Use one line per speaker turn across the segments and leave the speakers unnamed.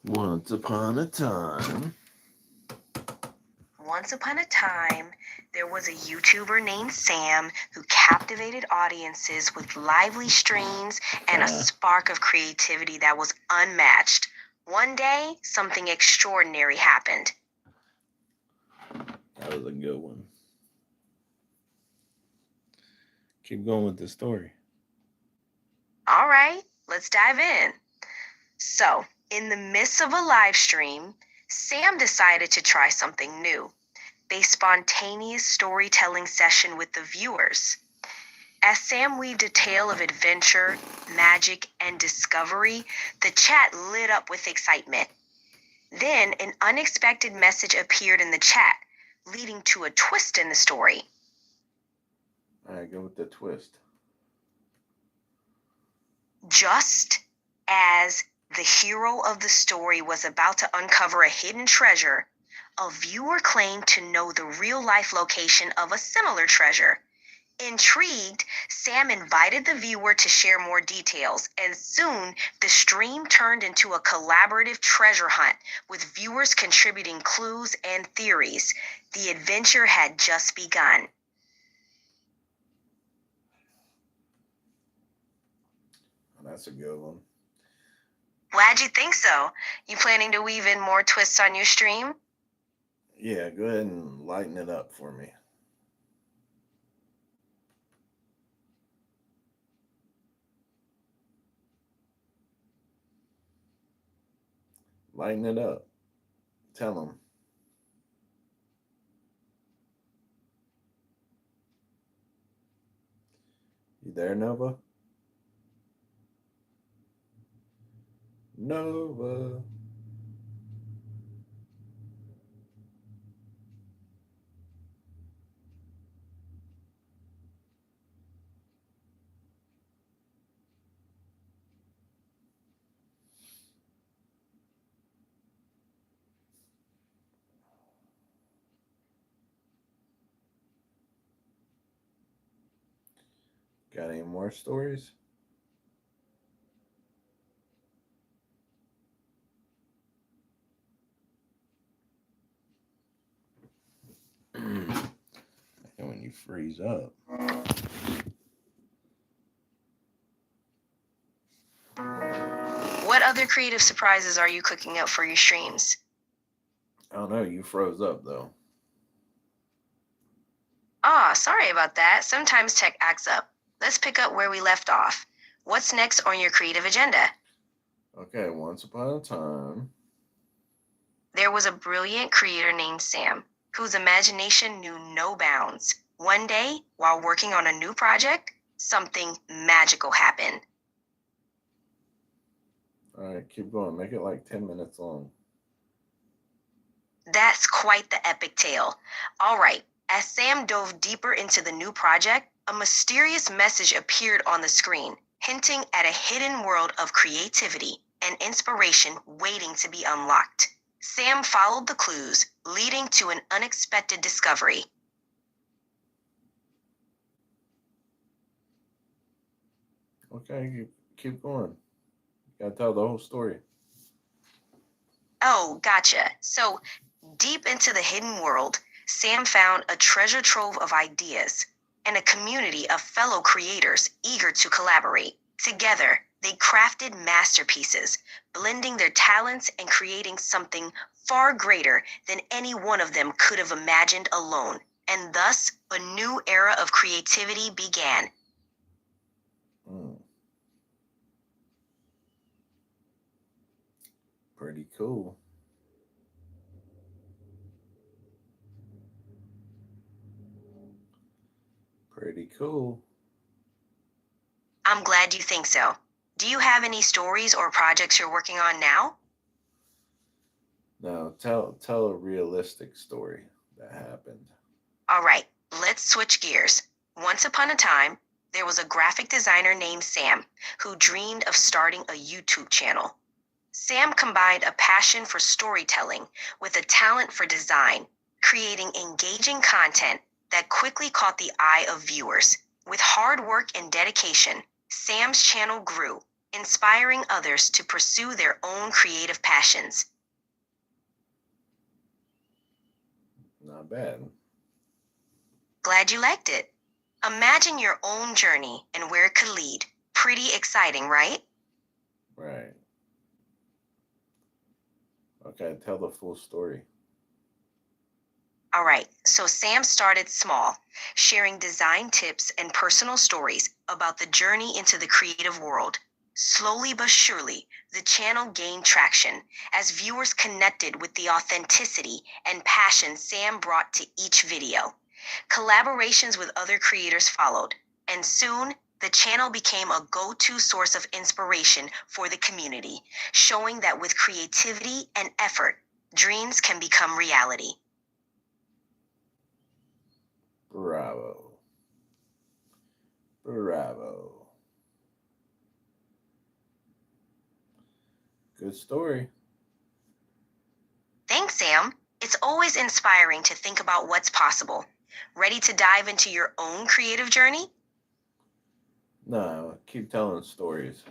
Once upon a time.
Once upon a time, there was a YouTuber named Sam who captivated audiences with lively streams and a spark of creativity that was unmatched. One day, something extraordinary happened.
That was a good one. Keep going with the story.
All right, let's dive in. So, in the midst of a live stream, Sam decided to try something new, a spontaneous storytelling session with the viewers. As Sam weaved a tale of adventure, magic, and discovery, the chat lit up with excitement. Then an unexpected message appeared in the chat, leading to a twist in the story.
All right, go with the twist.
Just as the hero of the story was about to uncover a hidden treasure, a viewer claimed to know the real-life location of a similar treasure. Intrigued, Sam invited the viewer to share more details, and soon the stream turned into a collaborative treasure hunt with viewers contributing clues and theories. The adventure had just begun.
That's a good one.
Glad you think so. You planning to weave in more twists on your stream?
Yeah, go ahead and lighten it up for me. Lighten it up. Tell them. You there, Nova? Nova. Got any more stories? And when you freeze up.
What other creative surprises are you cooking up for your streams?
I don't know, you froze up though.
Sorry about that. Sometimes tech acts up. Let's pick up where we left off. What's next on your creative agenda?
Okay, once upon a time.
There was a brilliant creator named Sam, whose imagination knew no bounds. One day, while working on a new project, something magical happened.
All right, keep going. Make it like 10 minutes long.
That's quite the epic tale. All right, as Sam dove deeper into the new project, a mysterious message appeared on the screen, hinting at a hidden world of creativity and inspiration waiting to be unlocked. Sam followed the clues, leading to an unexpected discovery.
Okay, keep going. You gotta tell the whole story.
Oh, gotcha. So, deep into the hidden world, Sam found a treasure trove of ideas and a community of fellow creators eager to collaborate. Together, they crafted masterpieces, blending their talents and creating something far greater than any one of them could have imagined alone. And thus, a new era of creativity began.
Mm. Pretty cool. Pretty cool.
I'm glad you think so. Do you have any stories or projects you're working on now?
Now tell a realistic story that happened.
All right, let's switch gears. Once upon a time, there was a graphic designer named Sam who dreamed of starting a YouTube channel. Sam combined a passion for storytelling with a talent for design, creating engaging content that quickly caught the eye of viewers. With hard work and dedication, Sam's channel grew, inspiring others to pursue their own creative passions.
Not bad.
Glad you liked it. Imagine your own journey and where it could lead. Pretty exciting, right?
Right. Okay, tell the full story.
All right, so Sam started small, sharing design tips and personal stories about the journey into the creative world. Slowly but surely, the channel gained traction as viewers connected with the authenticity and passion Sam brought to each video. Collaborations with other creators followed, and soon the channel became a go-to source of inspiration for the community, showing that with creativity and effort, dreams can become reality.
Bravo. Bravo. Good story.
Thanks, Sam. It's always inspiring to think about what's possible. Ready to dive into your own creative journey?
No, keep telling stories.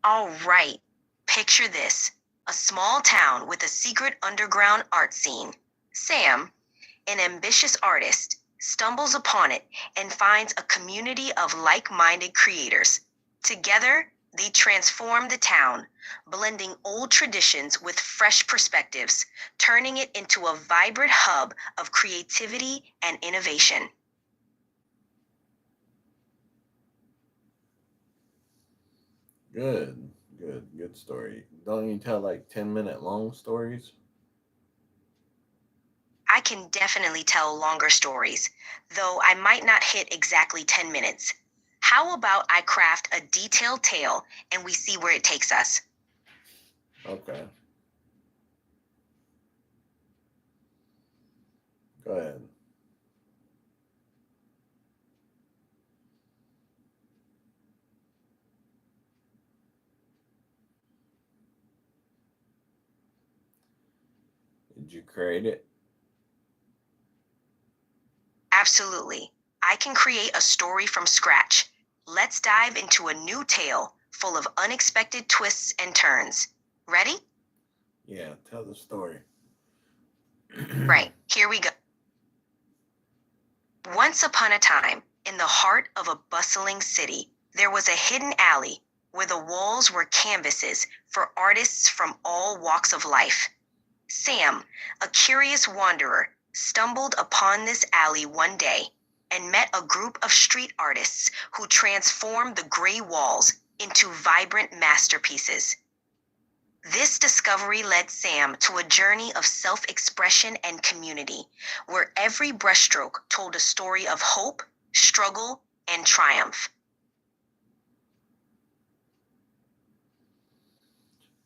All right. Picture this: a small town with a secret underground art scene. Sam, an ambitious artist, stumbles upon it and finds a community of like minded creators. Together, they transform the town, blending old traditions with fresh perspectives, turning it into a vibrant hub of creativity and innovation.
Good. Good story. Don't you tell like 10-minute long stories?
I can definitely tell longer stories, though I might not hit exactly 10 minutes. How about I craft a detailed tale and we see where it takes us?
Okay. Go ahead. Did you create it?
Absolutely. I can create a story from scratch. Let's dive into a new tale full of unexpected twists and turns. Ready?
Yeah, tell the story.
Right, here we go. Once upon a time, in the heart of a bustling city, there was a hidden alley where the walls were canvases for artists from all walks of life. Sam, a curious wanderer, stumbled upon this alley one day and met a group of street artists who transformed the gray walls into vibrant masterpieces. This discovery led Sam to a journey of self expression and community, where every brushstroke told a story of hope, struggle, and triumph.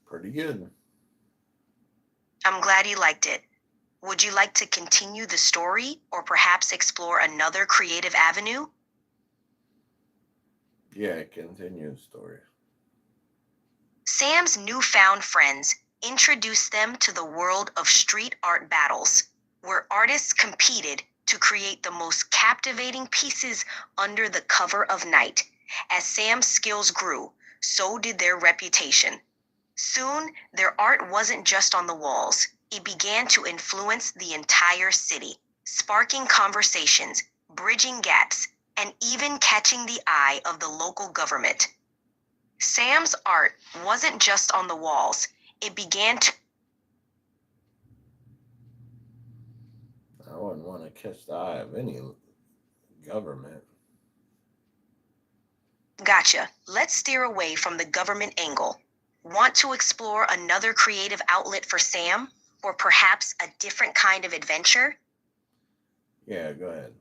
Pretty good.
I'm glad you liked it. Would you like to continue the story or perhaps explore another creative avenue?
Yeah, continue the story.
Sam's newfound friends introduced them to the world of street art battles, where artists competed to create the most captivating pieces under the cover of night. As Sam's skills grew, so did their reputation. Soon, their art wasn't just on the walls, it began to influence the entire city, sparking conversations, bridging gaps, and even catching the eye of the local government. Sam's art wasn't just on the walls, it began to.
I wouldn't want to catch the eye of any government.
Gotcha. Let's steer away from the government angle. Want to explore another creative outlet for Sam? Or perhaps a different kind of adventure?
Yeah, go ahead.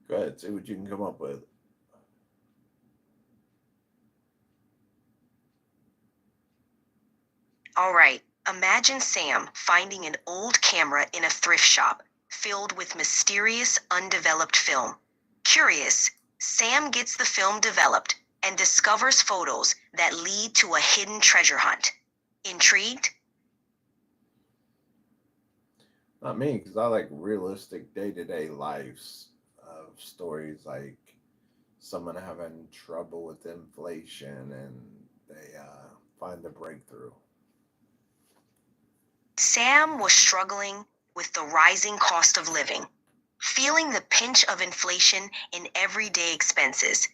Go ahead, see what you can come up with.
All right, imagine Sam finding an old camera in a thrift shop filled with mysterious, undeveloped film. Curious, Sam gets the film developed and discovers photos that lead to a hidden treasure hunt. Intrigued?
Not me, because I like realistic day to day lives of stories like someone having trouble with inflation and they find the breakthrough.
Sam was struggling with the rising cost of living, feeling the pinch of inflation in everyday expenses.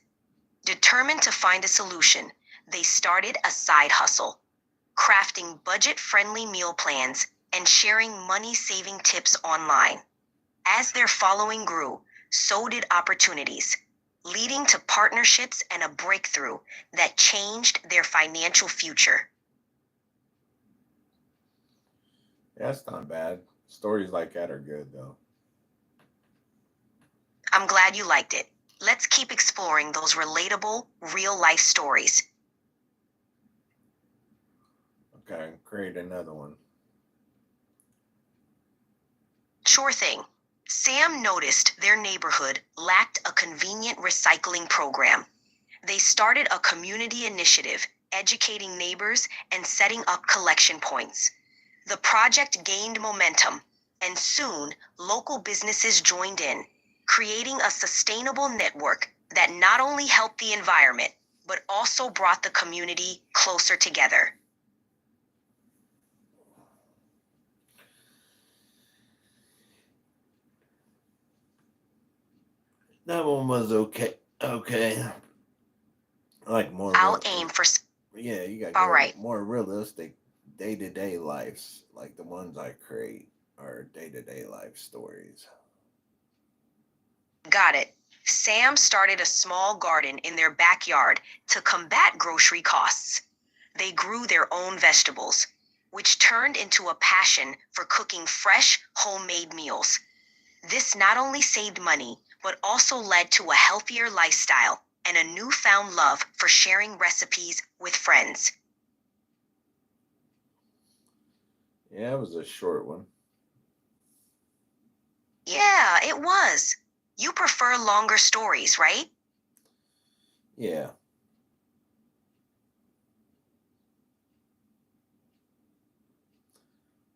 Determined to find a solution, they started a side hustle, crafting budget friendly meal plans and sharing money saving tips online. As their following grew, so did opportunities, leading to partnerships and a breakthrough that changed their financial future.
Yeah, that's not bad. Stories like that are good, though.
I'm glad you liked it. Let's keep exploring those relatable, real life stories.
Okay, create another one.
Sure thing. Sam noticed their neighborhood lacked a convenient recycling program. They started a community initiative, educating neighbors and setting up collection points. The project gained momentum, and soon local businesses joined in, creating a sustainable network that not only helped the environment, but also brought the community closer together.
That one was okay. Okay. I like more
I'll
real.
aim for.
Yeah, you gotta
All
go
right,
more realistic day to day lives, like the ones I create are day to day life stories.
got it. Sam started a small garden in their backyard to combat grocery costs. They grew their own vegetables, which turned into a passion for cooking fresh, homemade meals. This not only saved money, but also led to a healthier lifestyle and a newfound love for sharing recipes with friends.
Yeah, it was a short one.
Yeah, it was. You prefer longer stories, right?
Yeah,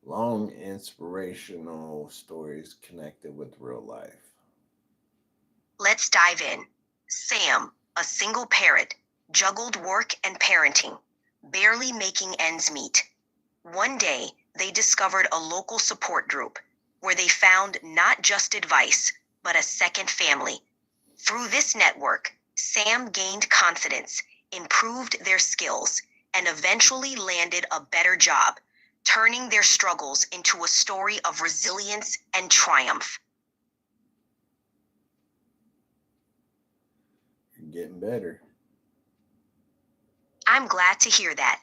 long inspirational stories connected with real life.
Let's dive in. Sam, a single parent, juggled work and parenting, barely making ends meet. One day, they discovered a local support group where they found not just advice, but a second family. Through this network, Sam gained confidence, improved their skills, and eventually landed a better job, turning their struggles into a story of resilience and triumph.
You're getting better.
I'm glad to hear that.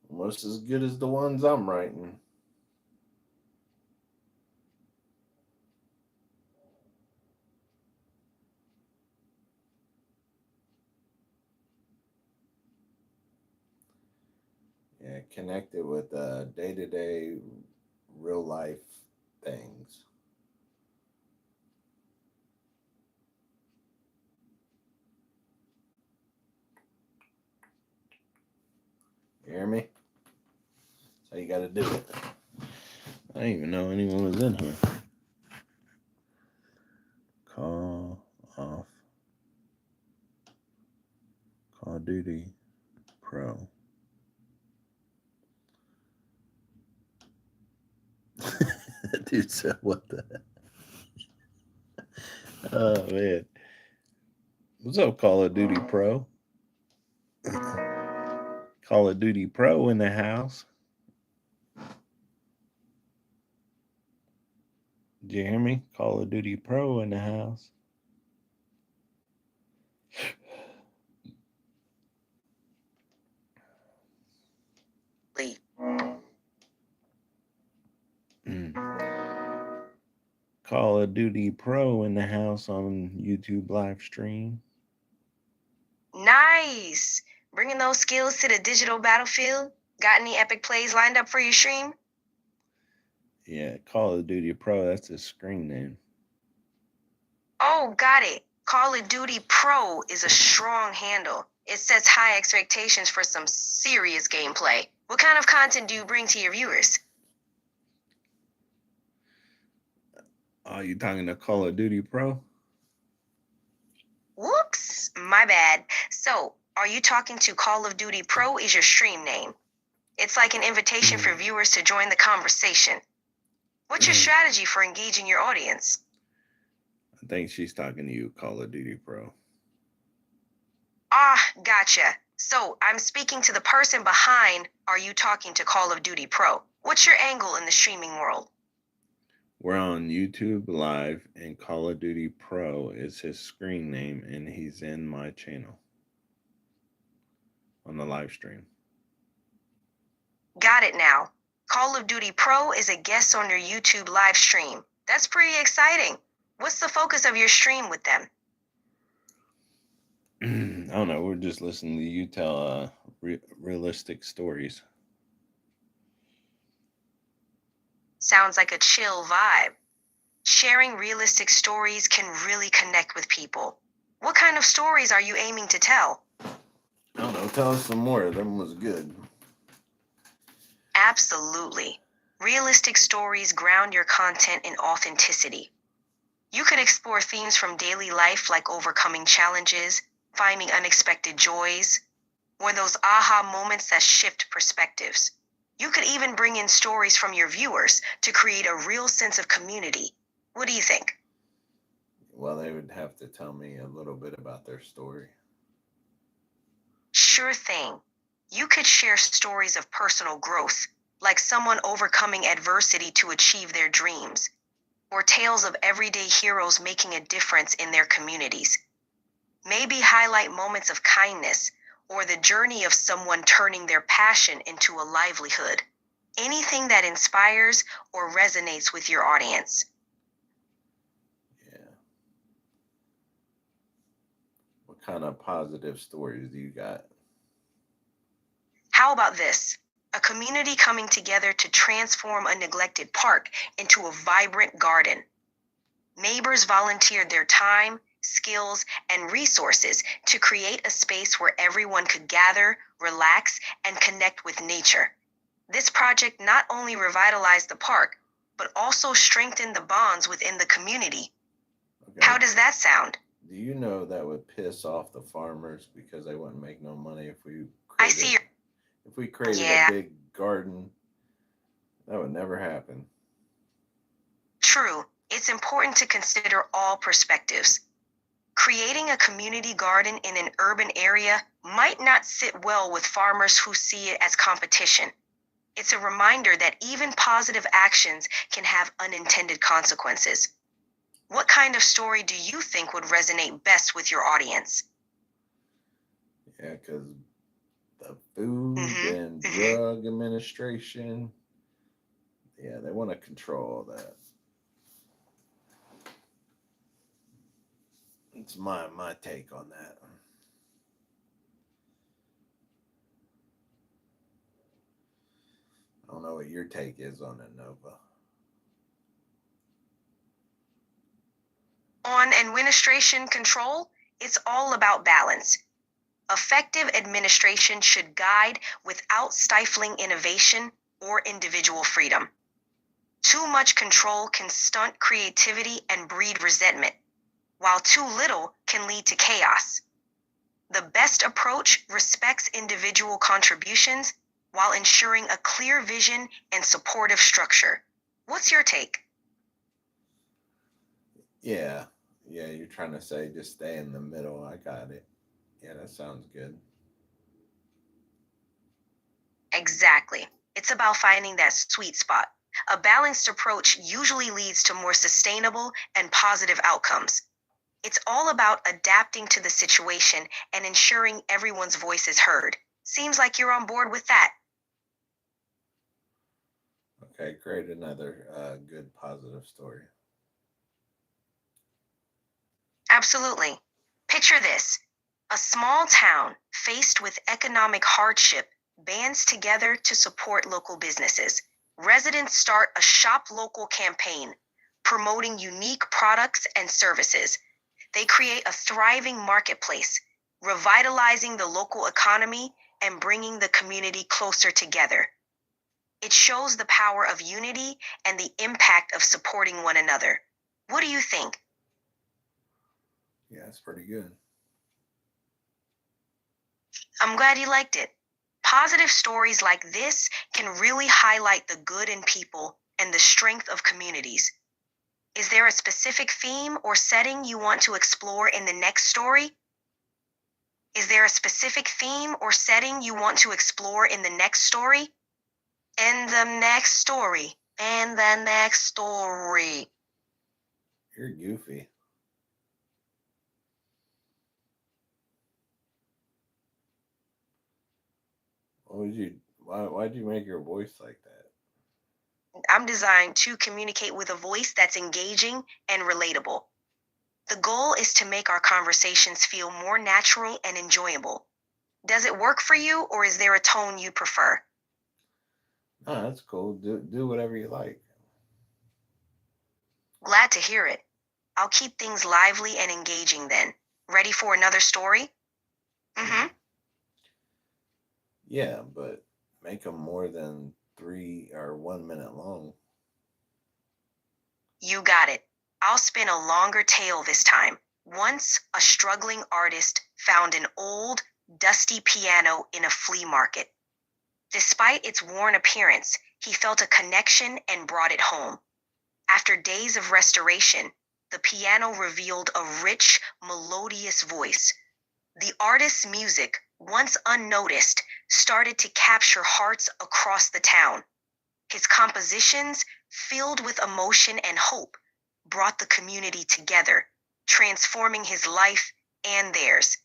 Almost as good as the ones I'm writing. Yeah, connected with day to day real life things. You hear me? That's how you got to do it. I didn't even know anyone was in here. Call off Call of Duty Pro. That dude said, "What the?" Oh man, what's up, Call of Duty Pro? Call of Duty Pro in the house. Did you hear me? Call of Duty Pro in the house. Call of Duty Pro in the house on YouTube live stream.
Nice. Bringing those skills to the digital battlefield. Got any epic plays lined up for your stream?
Yeah, Call of Duty Pro. That's his screen name.
Oh, got it. Call of Duty Pro is a strong handle. It sets high expectations for some serious gameplay. What kind of content do you bring to your viewers?
Are you talking to Call of Duty Pro?
Whoops, my bad. So, are you talking to Call of Duty Pro is your stream name? It's like an invitation for viewers to join the conversation. What's your strategy for engaging your audience?
I think she's talking to you, Call of Duty Pro.
Ah, gotcha. So, I'm speaking to the person behind Are You Talking to Call of Duty Pro? What's your angle in the streaming world?
We're on YouTube Live, and Call of Duty Pro is his screen name, and he's in my channel on the live stream.
Got it now. Call of Duty Pro is a guest on your YouTube live stream. That's pretty exciting. What's the focus of your stream with them?
I don't know. We're just listening to you tell realistic stories.
Sounds like a chill vibe. Sharing realistic stories can really connect with people. What kind of stories are you aiming to tell?
I don't know. Tell us some more. That one was good.
Absolutely. Realistic stories ground your content in authenticity. You could explore themes from daily life like overcoming challenges, finding unexpected joys, or those aha moments that shift perspectives. You could even bring in stories from your viewers to create a real sense of community. What do you think?
Well, they would have to tell me a little bit about their story.
Sure thing. You could share stories of personal growth, like someone overcoming adversity to achieve their dreams, or tales of everyday heroes making a difference in their communities. Maybe highlight moments of kindness or the journey of someone turning their passion into a livelihood. Anything that inspires or resonates with your audience.
Yeah. What kind of positive stories do you got?
How about this? A community coming together to transform a neglected park into a vibrant garden. Neighbors volunteered their time, skills, and resources to create a space where everyone could gather, relax, and connect with nature. This project not only revitalized the park, but also strengthened the bonds within the community. Okay. How does that sound?
Do you know that would piss off the farmers because they wouldn't make no money if we created a big garden? That would never happen.
True. It's important to consider all perspectives. Creating a community garden in an urban area might not sit well with farmers who see it as competition. It's a reminder that even positive actions can have unintended consequences. What kind of story do you think would resonate best with your audience?
Yeah, because the Food and Drug Administration, yeah, they want to control all that. It's my take on that. I don't know what your take is on it, Nova.
On administration control, it's all about balance. Effective administration should guide without stifling innovation or individual freedom. Too much control can stunt creativity and breed resentment, while too little can lead to chaos. The best approach respects individual contributions while ensuring a clear vision and supportive structure. What's your take?
Yeah, you're trying to say just stay in the middle. I got it. Yeah, that sounds good.
Exactly. It's about finding that sweet spot. A balanced approach usually leads to more sustainable and positive outcomes. It's all about adapting to the situation and ensuring everyone's voice is heard. Seems like you're on board with that.
Okay, great. Another good positive story.
Absolutely. Picture this. A small town faced with economic hardship bands together to support local businesses. Residents start a Shop Local campaign, promoting unique products and services. They create a thriving marketplace, revitalizing the local economy and bringing the community closer together. It shows the power of unity and the impact of supporting one another. What do you think?
Yeah, it's pretty good.
I'm glad you liked it. Positive stories like this can really highlight the good in people and the strength of communities. Is there a specific theme or setting you want to explore in the next story? Is there a specific theme or setting you want to explore in the next story? In the next story. And the next story.
You're goofy. Why'd you make your voice like that?
I'm designed to communicate with a voice that's engaging and relatable. The goal is to make our conversations feel more natural and enjoyable. Does it work for you, or is there a tone you prefer?
No, that's cool. Do whatever you like.
Glad to hear it. I'll keep things lively and engaging then. Ready for another story? Mm-hmm.
Yeah, but make them more than 3 or 1 minute long.
You got it. I'll spin a longer tale this time. Once, a struggling artist found an old, dusty piano in a flea market. Despite its worn appearance, he felt a connection and brought it home. After days of restoration, the piano revealed a rich, melodious voice. The artist's music, once unnoticed, started to capture hearts across the town. His compositions, filled with emotion and hope, brought the community together, transforming his life and theirs.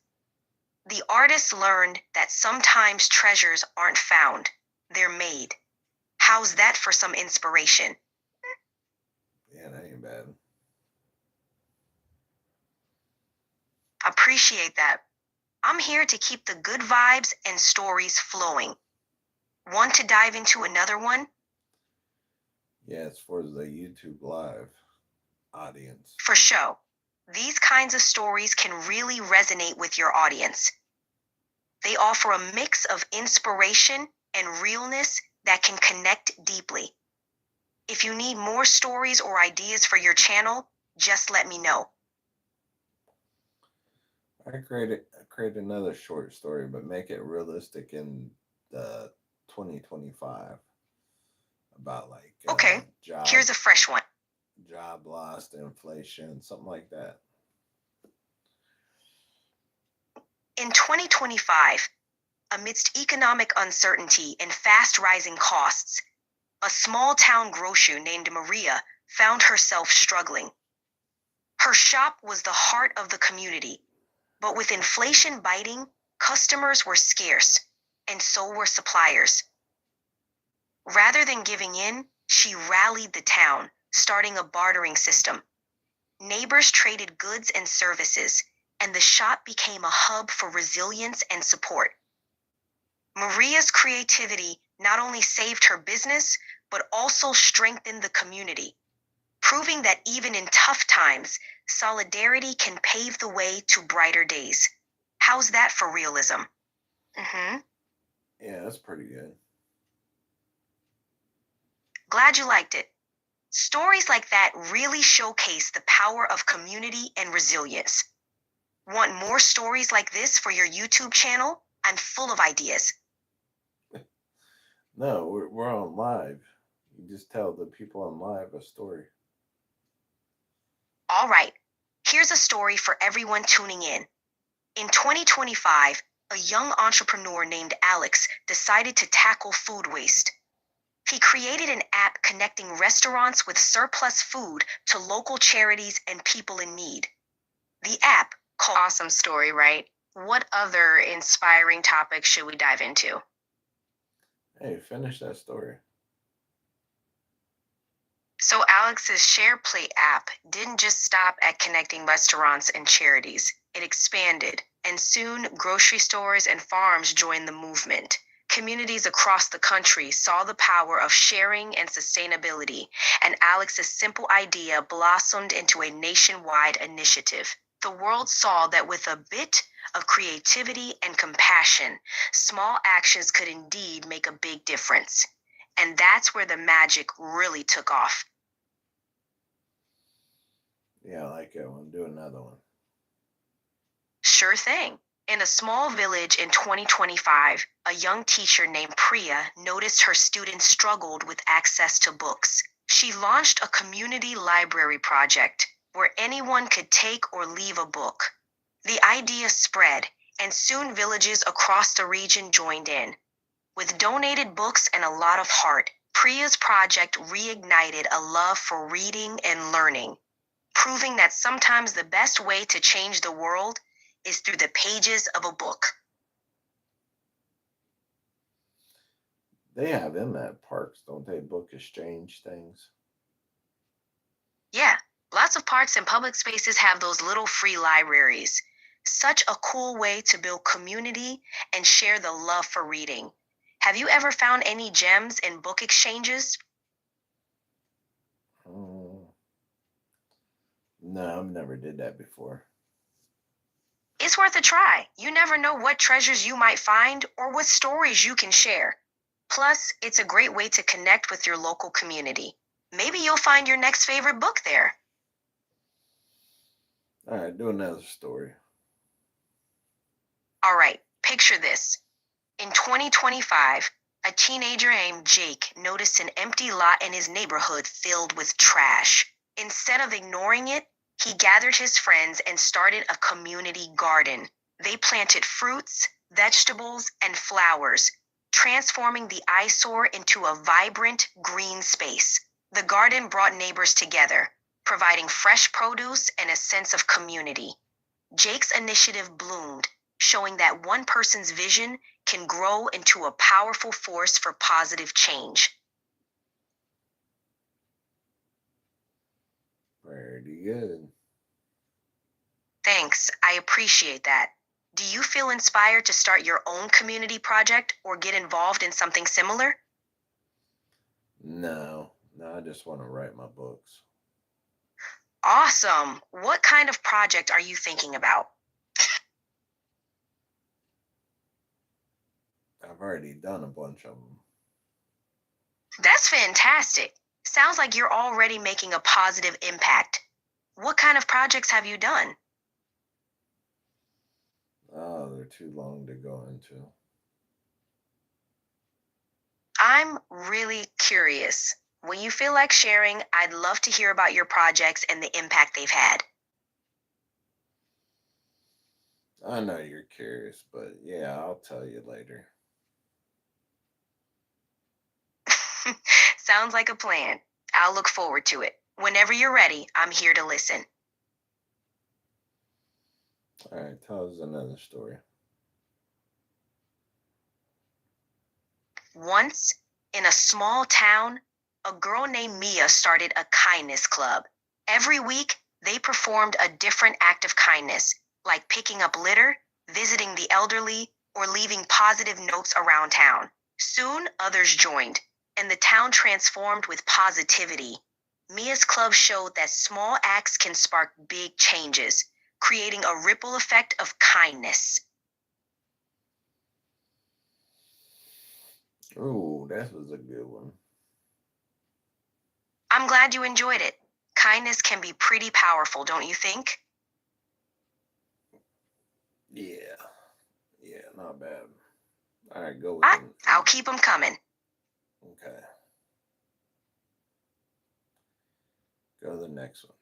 The artist learned that sometimes treasures aren't found, they're made. How's that for some inspiration?
Yeah, that ain't bad.
Appreciate that. I'm here to keep the good vibes and stories flowing. Want to dive into another one?
Yeah, it's for the YouTube Live audience.
For sure. These kinds of stories can really resonate with your audience. They offer a mix of inspiration and realness that can connect deeply. If you need more stories or ideas for your channel, just let me know.
I create another short story, but make it realistic in the 2025 about like
Okay, here's a fresh one.
job loss, inflation, something like that.
In 2025, amidst economic uncertainty and fast rising costs, a small town grocer named Maria found herself struggling. Her shop was the heart of the community, but with inflation biting, customers were scarce, and so were suppliers. Rather than giving in, she rallied the town, starting a bartering system. Neighbors traded goods and services, and the shop became a hub for resilience and support. Maria's creativity not only saved her business, but also strengthened the community, proving that even in tough times, solidarity can pave the way to brighter days. How's that for realism? Mm-hmm.
Yeah, that's pretty good.
Glad you liked it. Stories like that really showcase the power of community and resilience. Want more stories like this for your YouTube channel? I'm full of ideas.
No, we're on live. You just tell the people on live a story.
All right, here's a story for everyone tuning in. In 2025, a young entrepreneur named Alex decided to tackle food waste. He created an app connecting restaurants with surplus food to local charities and people in need. The app called Awesome Story, right? What other inspiring topics should we dive into?
Hey, finish that story.
So Alex's SharePlay app didn't just stop at connecting restaurants and charities. It expanded, and soon grocery stores and farms joined the movement. Communities across the country saw the power of sharing and sustainability, and Alex's simple idea blossomed into a nationwide initiative. The world saw that with a bit of creativity and compassion, small actions could indeed make a big difference. And that's where the magic really took off.
Yeah, I like it. We'll do another one.
Sure thing. In a small village in 2025, a young teacher named Priya noticed her students struggled with access to books. She launched a community library project where anyone could take or leave a book. The idea spread, and soon villages across the region joined in. With donated books and a lot of heart, Priya's project reignited a love for reading and learning, proving that sometimes the best way to change the world is through the pages of a book.
They have them at parks, don't they? Book exchange things.
Yeah, lots of parks and public spaces have those little free libraries. Such a cool way to build community and share the love for reading. Have you ever found any gems in book exchanges?
Mm, no, I've never did that before.
It's worth a try. You never know what treasures you might find or what stories you can share. Plus, it's a great way to connect with your local community. Maybe you'll find your next favorite book there.
All right, do another story.
All right, picture this. In 2025, a teenager named Jake noticed an empty lot in his neighborhood filled with trash. Instead of ignoring it, he gathered his friends and started a community garden. They planted fruits, vegetables, and flowers, transforming the eyesore into a vibrant green space. The garden brought neighbors together, providing fresh produce and a sense of community. Jake's initiative bloomed, showing that one person's vision can grow into a powerful force for positive change.
Pretty good.
Thanks, I appreciate that. Do you feel inspired to start your own community project or get involved in something similar?
No, I just want to write my books.
Awesome. What kind of project are you thinking about?
I've already done a bunch of them.
That's fantastic. Sounds like you're already making a positive impact. What kind of projects have you done?
Oh, they're too long to go into.
I'm really curious. When you feel like sharing, I'd love to hear about your projects and the impact they've had.
I know you're curious, but yeah, I'll tell you later.
Sounds like a plan. I'll look forward to it. Whenever you're ready, I'm here to listen.
All right, tell us another story.
Once, in a small town, a girl named Mia started a kindness club. Every week, they performed a different act of kindness, like picking up litter, visiting the elderly, or leaving positive notes around town. Soon, others joined, and the town transformed with positivity. Mia's club showed that small acts can spark big changes, creating a ripple effect of kindness.
Ooh, that was a good one.
I'm glad you enjoyed it. Kindness can be pretty powerful, don't you think?
Yeah, not bad. All right, go with them.
I'll keep them coming.
Okay, go to the next one.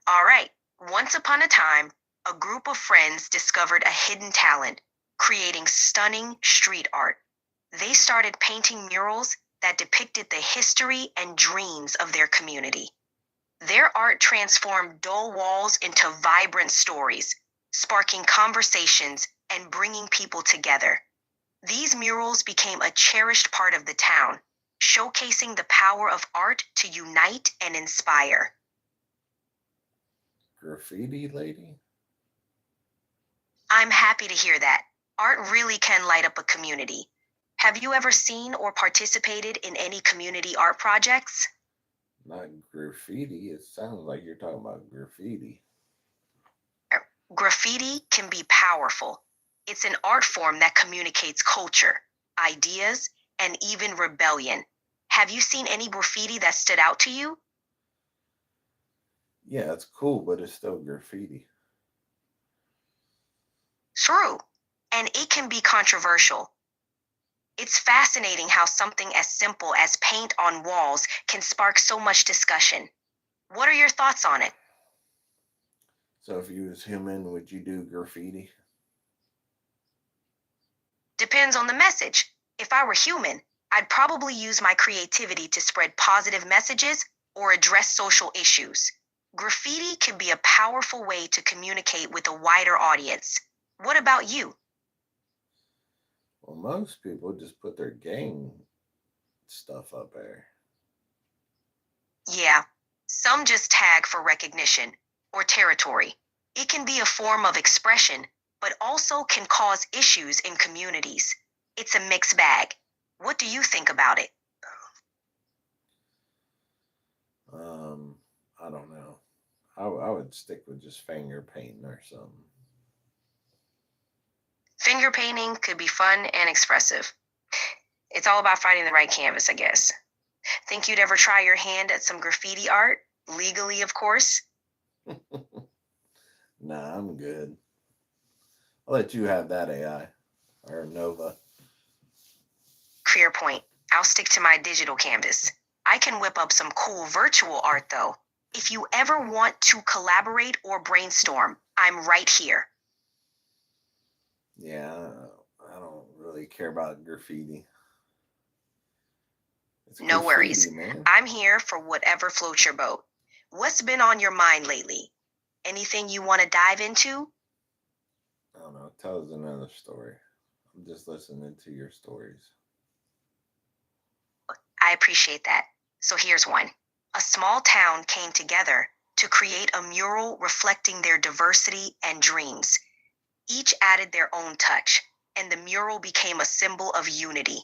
All right. Once upon a time, a group of friends discovered a hidden talent, creating stunning street art. They started painting murals that depicted the history and dreams of their community. Their art transformed dull walls into vibrant stories, sparking conversations and bringing people together. These murals became a cherished part of the town, showcasing the power of art to unite and inspire.
Graffiti lady?
I'm happy to hear that. Art really can light up a community. Have you ever seen or participated in any community art projects?
Not graffiti. It sounds like you're talking about graffiti.
Graffiti can be powerful. It's an art form that communicates culture, ideas, and even rebellion. Have you seen any graffiti that stood out to you?
Yeah, it's cool, but it's still graffiti.
True. And it can be controversial. It's fascinating how something as simple as paint on walls can spark so much discussion. What are your thoughts on it?
So if you was human, would you do graffiti?
Depends on the message. If I were human, I'd probably use my creativity to spread positive messages or address social issues. Graffiti can be a powerful way to communicate with a wider audience. What about you?
Well, most people just put their gang stuff up there.
Yeah, some just tag for recognition or territory. It can be a form of expression, but also can cause issues in communities. It's a mixed bag. What do you think about it?
Um, I don't know. I would stick with just finger painting or something.
Finger painting could be fun and expressive. It's all about finding the right canvas, I guess. Think you'd ever try your hand at some graffiti art? Legally, of course.
Nah, I'm good. I'll let you have that AI or Nova.
Clear point. I'll stick to my digital canvas. I can whip up some cool virtual art, though. If you ever want to collaborate or brainstorm, I'm right here.
Yeah, I don't really care about graffiti. It's
No worries.
graffiti, man.
I'm here for whatever floats your boat. What's been on your mind lately? Anything you want to dive into?
I don't know. Tell us another story. I'm just listening to your stories.
I appreciate that. So here's one. A small town came together to create a mural reflecting their diversity and dreams. Each added their own touch, and the mural became a symbol of unity.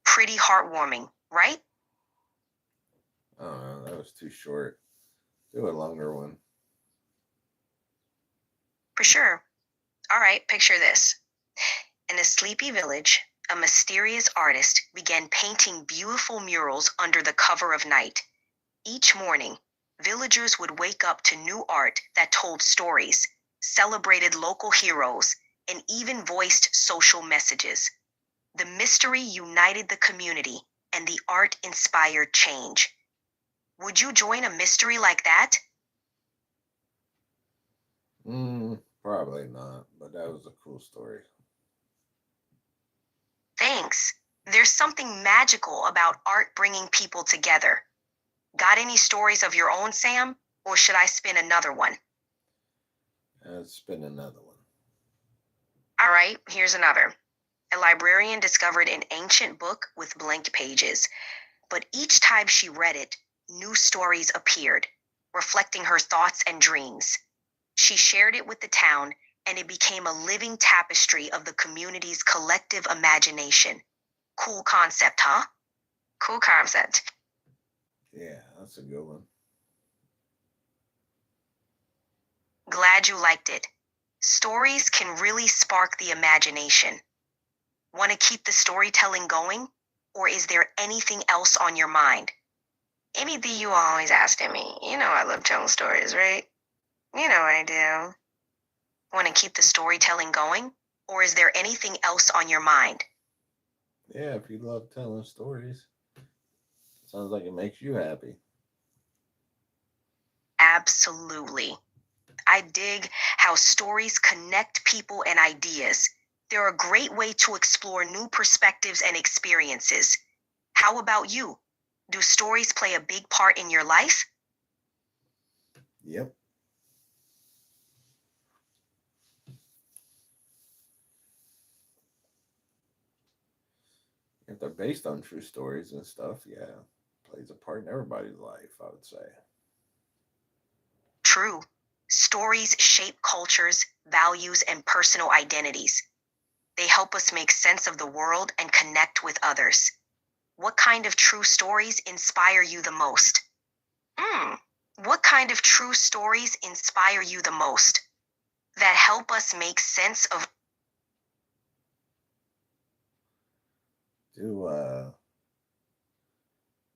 Pretty heartwarming, right?
I don't know. That was too short. Do a longer one.
For sure. All right, picture this. In a sleepy village, a mysterious artist began painting beautiful murals under the cover of night. Each morning, villagers would wake up to new art that told stories, celebrated local heroes, and even voiced social messages. The mystery united the community, and the art inspired change. Would you join a mystery like that?
Probably not, but that was a cool story.
Thanks. There's something magical about art bringing people together. Got any stories of your own, Sam? Or should I spin another one?
Let's spin another one.
All right, here's another. A librarian discovered an ancient book with blank pages, but each time she read it, new stories appeared, reflecting her thoughts and dreams. She shared it with the town, and it became a living tapestry of the community's collective imagination. Cool concept, huh? Cool concept.
Yeah, that's a good one.
Glad you liked it. Stories can really spark the imagination. Want to keep the storytelling going? Or is there anything else on your mind? Anything you always asking me. You know I love telling stories, right? You know I do. Want to keep the storytelling going? Or is there anything else on your mind?
Yeah, if you love telling stories, sounds like it makes you happy.
Absolutely. I dig how stories connect people and ideas. They're a great way to explore new perspectives and experiences. How about you? Do stories play a big part in your life?
Yep. If they're based on true stories and stuff, yeah, plays a part in everybody's life, I would say.
True. Stories shape cultures, values, and personal identities. They help us make sense of the world and connect with others. What kind of true stories inspire you the most? Hmm. What kind of true stories inspire you the most? that help us make sense of.
Do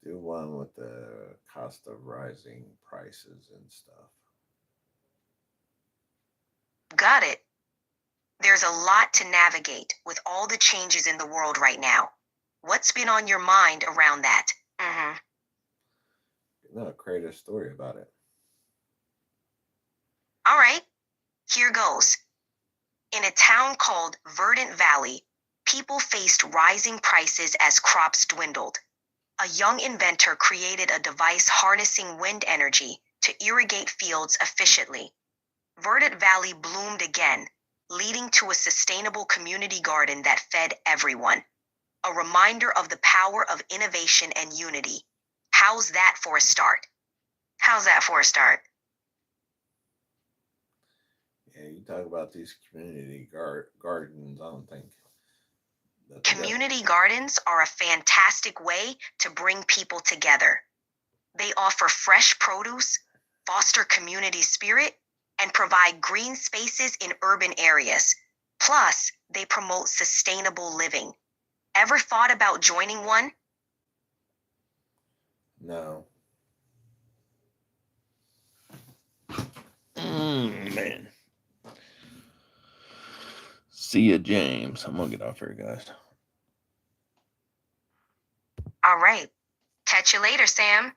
one with the cost of rising prices and stuff.
Got it. There's a lot to navigate with all the changes in the world right now. What's been on your mind around that?
No, create a story about it.
All right, here goes. In a town called Verdant Valley, people faced rising prices as crops dwindled. A young inventor created a device harnessing wind energy to irrigate fields efficiently. Verdant Valley bloomed again, leading to a sustainable community garden that fed everyone. A reminder of the power of innovation and unity. How's that for a start? How's that for a start?
Yeah, you talk about these community gardens. I don't think
Community gardens are a fantastic way to bring people together. They offer fresh produce, foster community spirit, and provide green spaces in urban areas. Plus, they promote sustainable living. Ever thought about joining one?
No. Man. See ya, James. I'm gonna get off here, guys.
All right. Catch you later, Sam.